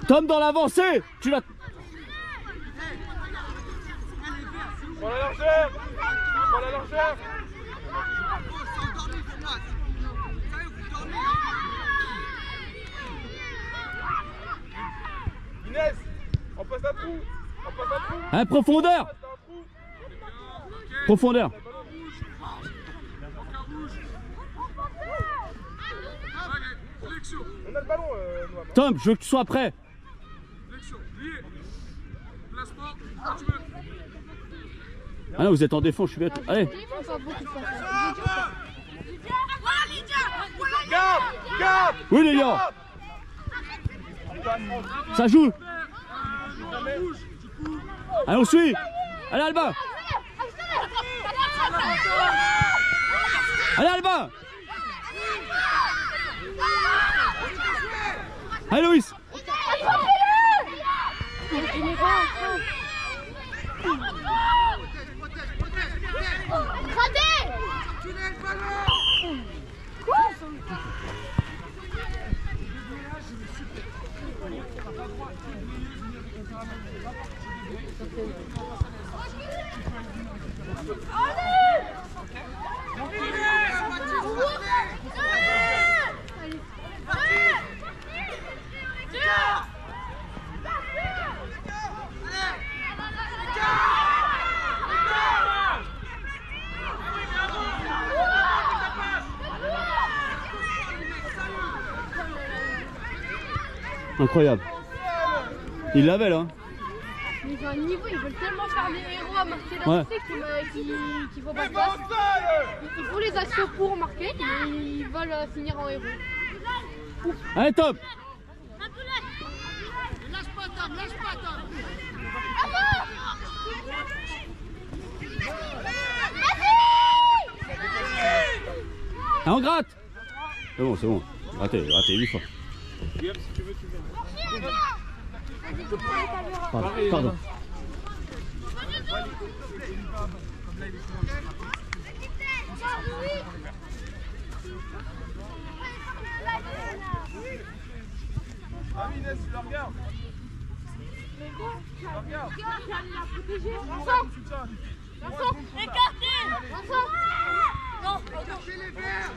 Tom dans l'avancée, tu l'as. Prends la largeur. Prends la largeur. Inès, on passe un trou. On passe un trou. Hein, profondeur. Profondeur. On a le ballon, Tom, je veux que tu sois prêt. Ah non, vous êtes en défense, je suis bête. Allez. Garde. Garde. Oui les gars. Ça joue. Allez, on suit. Allez Albin. Allez Albin. Allez Loïs. Incroyable. Il l'avait là. Ils ont un niveau, ils veulent tellement faire des héros à marquer la qu'il faut pas de place. Ils font les actions pour marquer et ils veulent finir en héros. Allez Tom. Lâche pas Tom, lâche pas Tom. Et on gratte. C'est bon, c'est bon. Raté 8 fois. Pardon. Ah oui, Inès, tu la regardes. Tu la regardes. Vincent, écartez. Vincent. Non, Cherchez les verts.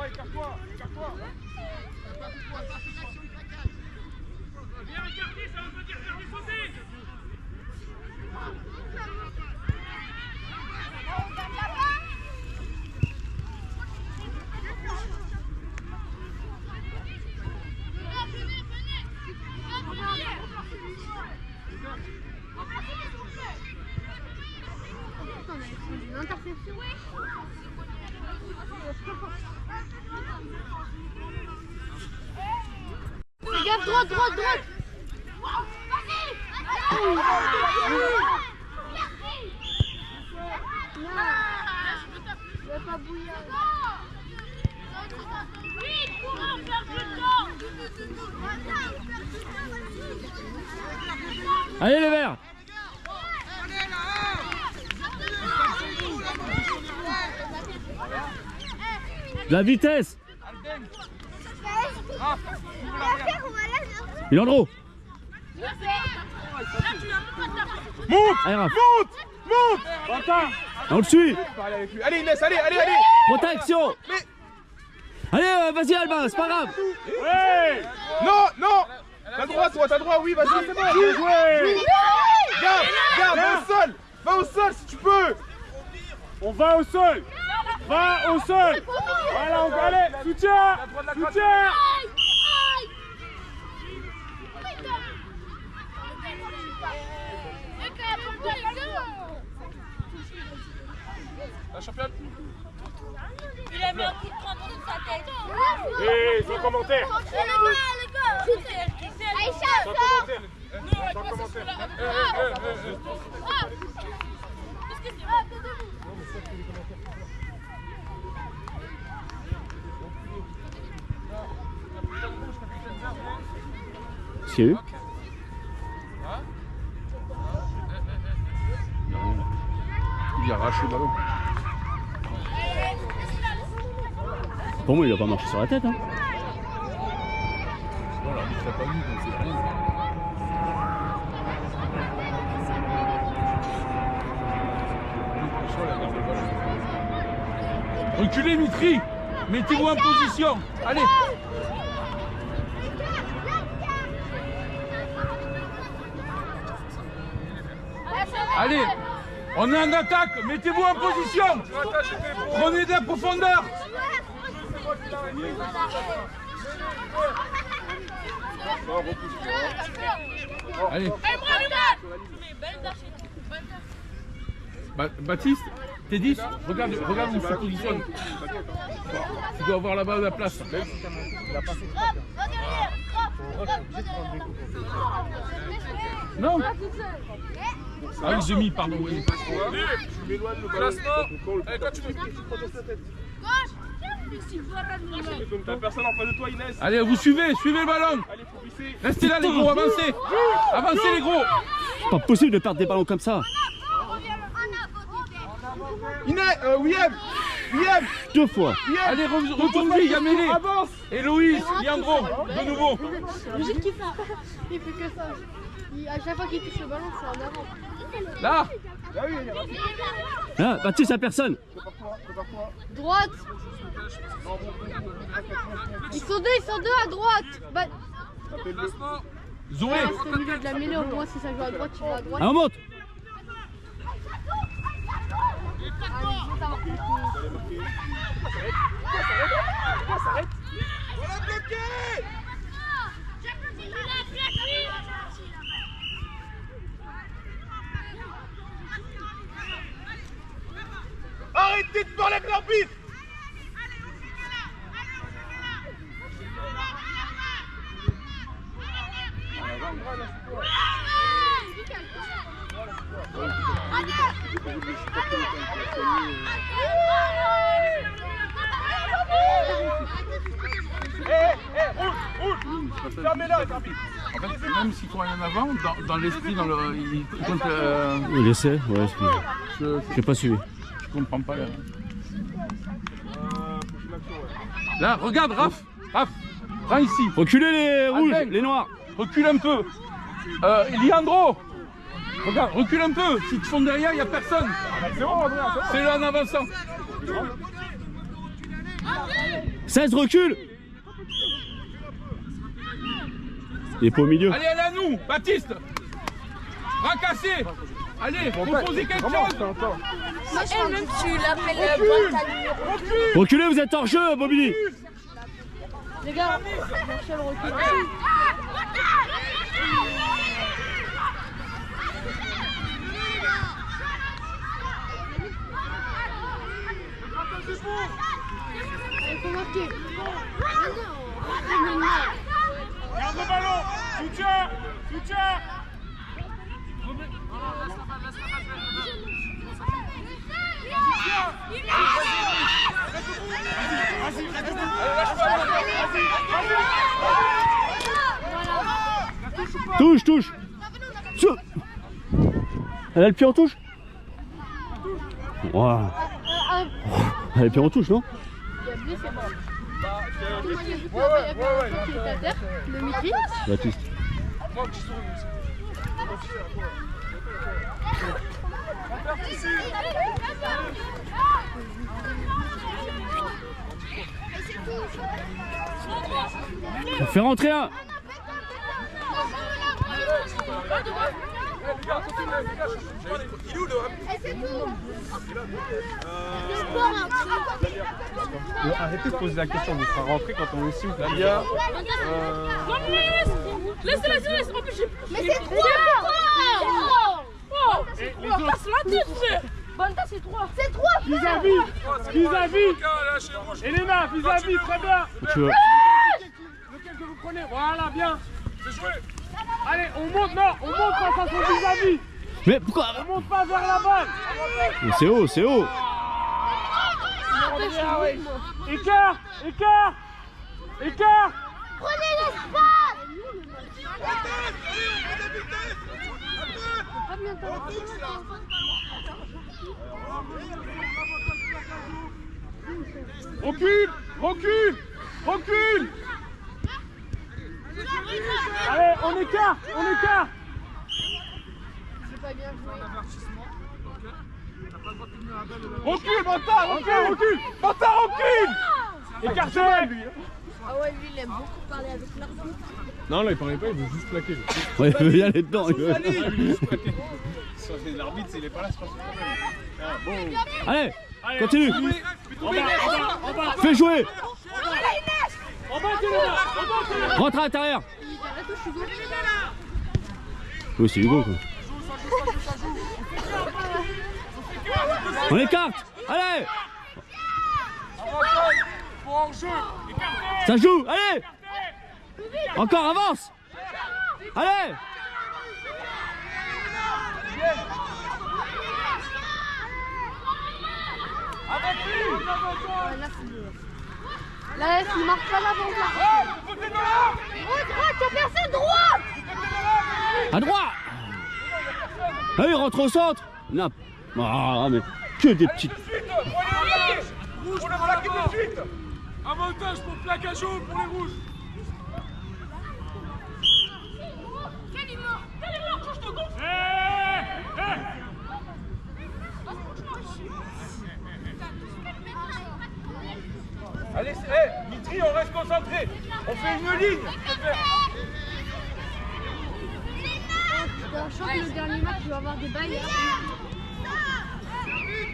Écarte-toi. Bien écarté, ça veut pas dire faire du sauté. Une interception. Regarde, droite. Ne pas bouillir. Allez les verts. De la vitesse. Il est en gros. Monte. On le suit. Allez Inès, allez. Protection. Allez, vas-y Albin, c'est pas grave. Ouais. Non. T'as le droit, oui, vas-y, c'est bon. Bien joué. Garde, va au sol si tu peux. On va au sol. Va au sol. Voilà, on va aller. Soutien. La championne. Il a mis un coup de crampon sur sa tête. Et sans commentaire. Les gars. Sans commentaire. Qu'est-ce qu'il y a eu? Il arrache le ballon. Pour moi, il a pas marché sur la tête. Hein. Voilà, il ne l'a pas vu, donc c'est rien. Reculez, Mitri. Mettez-vous en position. Allez. Allez, on est en attaque. Mettez-vous en position. Prenez de la profondeur. Allez. Baptiste, t'es 10. Regarde où se positionne. Tu dois avoir là-bas la place. Non. Ah oui, j'ai mis, pardon. Oui. T'as personne en face de toi, Inès. Allez, vous suivez le ballon. Restez là, les gros, avancez. Avancez, les gros. C'est pas possible de perdre des ballons comme ça. Inès, William. 2 fois. Allez, retourne-lui, Yamélé. Héloïse, Leandro, de nouveau. Logique qu'il fait. Il fait que ça. À chaque fois qu'il touche le ballon, c'est en avant. Là. Là, Baptiste, à personne. Droite. Ils sont deux à droite. Bah, Zoé. c'est au milieu de la mêlée, au moins si ça joue à droite, tu vas à droite. Ah, on monte. Arrêtez de parler avec l'arbitre. Fermez-la, les arbitres. En fait, même s'il court en avant, dans l'esprit, il compte. Il essaie, ouais, j'ai pas suivi. Je comprends pas là. Là, regarde, Raph. Prends ici. Reculez les rouges, Albin. les noirs. Recule un peu. Leandro. Regarde, recule un peu. Si tu fonds derrière, il n'y a personne. C'est là en avançant. 16, recule. Il est pas au milieu. Allez, à nous, Baptiste. Racassez. Allez, proposez quelque chose. Même tu l'appelles Bonne. Reculez, vous êtes hors jeu, Bobby. Les gars, Marshall recule. Il faut marquer. Garde le ballon. Soutien. Touche. Elle a le pied en touche. Wow. Elle a le pied en touche, non? Il y a blessé. Il y avait un joueur qui est à terre, le Mitri. Baptiste. On fait rentrer un. Arrêtez de poser la question, vous fera rentrer quand on est ici. Là, il y a. Laisse. En plus, Mais c'est 3. On passe la tête, frère. Banda, c'est 3. C'est 3. Vis-à-vis. Elena, vis-à-vis, très bien. Tu veux. Lequel que vous prenez? Voilà, bien. C'est joué. Allez, on monte face à son vis-à-vis. Mais pourquoi? Ne monte pas vers la balle. C'est haut, c'est haut. Écart, écart, écart. Prenez l'espace. Pas bien Recule, recule, recule. Allez, on écarte, on écarte. C'est pas bien joué. Recule, Bata, recule, recule. Bata, recule. Écartez. Ah ouais, lui il aime beaucoup parler avec l'arbitre. Non, là, il parlait pas, il veut juste plaquer. Ouais, il veut y aller dedans. L'arbitre, s'il est pas là, c'est pas son problème. Allez, continue. En bas. Fais jouer. En bas, tu le bas. Rentre à l'intérieur. Il arrête au Hugo. Oui, c'est Hugo, quoi. On écarte. Allez. Ça joue, allez. Encore, avance. Allez. Là, il marque pas l'avant là. Droite, t'as personne droite. À droite. Ah oui, rentre au centre. Non. Ah, mais que des petites. Rouge, on le plaque de suite. Avantage pour plaquage jaune pour les rouges. Allez, Mitri, on reste concentré. On fait une ligne. Je sens que le dernier match, il va avoir des bails.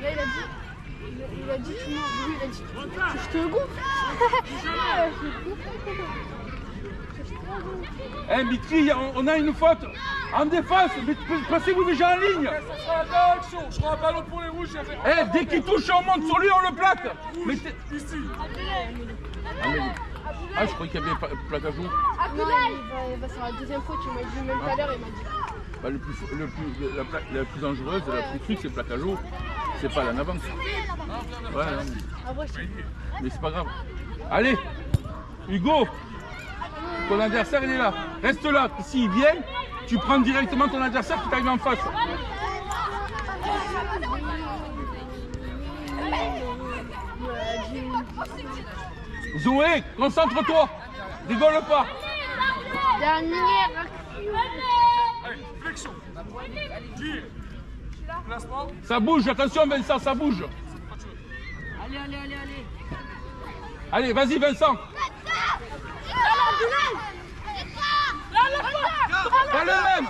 Là, il a dit, tu m'en veux, il a dit, je te gonfle. Mitri, on a une faute en défense, mais passez-vous déjà en ligne. Je crois un ballon pour les rouges. Dès qu'il touche, on monte sur lui, on le plaque. Mais ici. Ah, je croyais qu'il y avait plaque à jour. Non, il va sur la deuxième faute, tu m'as dit même tout à l'heure, il m'a dit. Bah, la plus dangereuse, la plus truc, c'est plaque à jour. C'est pas la en avance. Ouais, non. Ah ouais, je Mais c'est pas grave. Allez, Hugo, ton adversaire il est là. Reste là. S'il vient, tu prends directement ton adversaire qui t'arrive en face. Zoé, concentre-toi. Rigole pas. Dernière action. Allez, flexion. Tire. Placement. Ça bouge, attention Vincent, ça bouge. Allez. Allez, vas-y Vincent. Pas le même.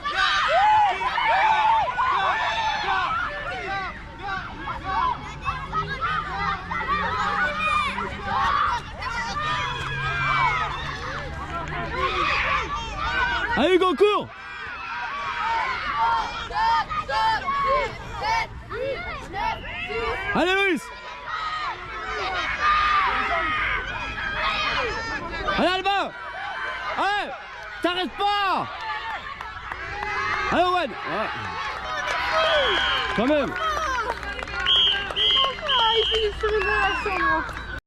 Allez, Hugo, cours. Allez, Louis. Allez, Alba. Allez, t'arrêtes pas. Allez, Owen. Ouais. Quand même. Il finit sur une relation, moi.